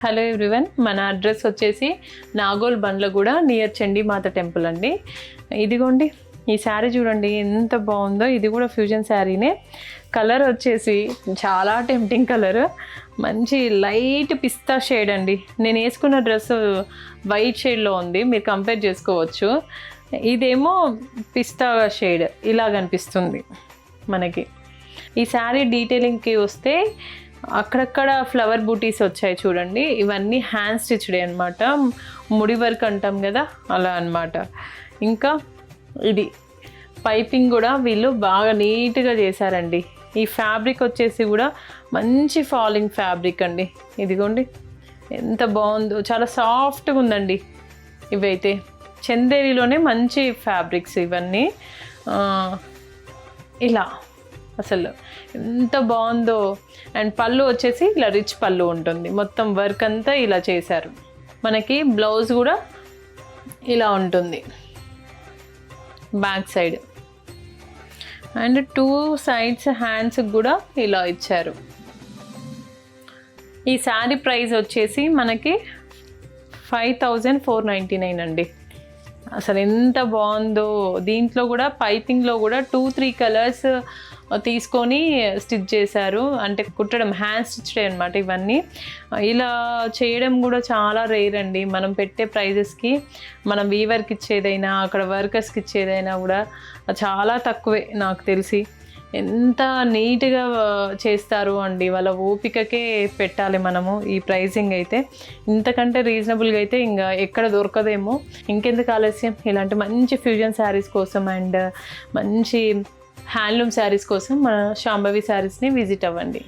Hello everyone, మన address వచ్చేసి Nagole Bandlaguda near Chandi Mata temple అండి. ఇదిగోండి ఈ శారీ చూడండి ఎంత బాగుందో. ఇది కూడా ఫ్యూజన్ శారీనే. కలర్ వచ్చేసి చాలా టెంప్టింగ్ కలర్, మంచి లైట్ పిస్తా షేడ్ అండి. నేను వేసుకున్న డ్రెస్ వైట్ షేడ్లో ఉంది, మీరు కంపేర్ చేసుకోవచ్చు. ఇదేమో పిస్తా షేడ్ ఇలా కనిపిస్తుంది మనకి. ఈ శారీ డీటెయిలింగ్కి వస్తే అక్కడక్కడ ఫ్లవర్ బూటీస్ వచ్చాయి చూడండి. ఇవన్నీ హ్యాండ్ స్టిచ్డే అనమాట, ముడి వర్క్ అంటాం కదా అలా అనమాట. ఇంకా ఇది పైపింగ్ కూడా వీళ్ళు బాగా నీట్గా చేశారండి. ఈ ఫ్యాబ్రిక్ వచ్చేసి కూడా మంచి ఫాలింగ్ ఫ్యాబ్రిక్ అండి. ఇదిగోండి ఎంత బాగుందో, చాలా సాఫ్ట్గా ఉందండి. ఇవైతే చందేరిలోనే మంచి ఫ్యాబ్రిక్స్ ఇవన్నీ. ఇలా అసలు ఎంత బాగుందో. అండ్ పళ్ళు వచ్చేసి ఇలా రిచ్ పళ్ళు ఉంటుంది, మొత్తం వర్క్ అంతా ఇలా చేశారు. మనకి బ్లౌజ్ కూడా ఇలా ఉంటుంది back side, and 2 sides hands కూడా ఇలా ఇచ్చారు. ఈ శారీ ప్రైస్ వచ్చేసి మనకి 5499 అండి. అసలు ఎంత బాగుందో. దీంట్లో కూడా పైపింగ్లో కూడా 2-3 కలర్స్ తీసుకొని స్టిచ్ చేశారు, అంటే కుట్టడం హ్యాండ్ స్టిచ్డ్ అనమాట. ఇవన్నీ ఇలా చేయడం కూడా చాలా రేర్ అండి. మనం పెట్టే ప్రైజెస్కి మనం వీవర్కి ఇచ్చేదైనా అక్కడ వర్కర్స్కి ఇచ్చేదైనా కూడా చాలా తక్కువే నాకు తెలిసి. ఎంత నీట్గా చేస్తారు అండి, వాళ్ళ ఓపికకే పెట్టాలి మనము ఈ ప్రైజింగ్ అయితే. ఇంతకంటే రీజనబుల్గా అయితే ఇంకా ఎక్కడ దొరకదేమో. ఇంకెందుకు ఆలస్యం, ఇలాంటి మంచి ఫ్యూజన్ శారీస్ కోసం అండ్ మంచి హ్యాండ్లూమ్ శారీస్ కోసం మన శాంభవి శారీస్ని విజిట్ అవ్వండి.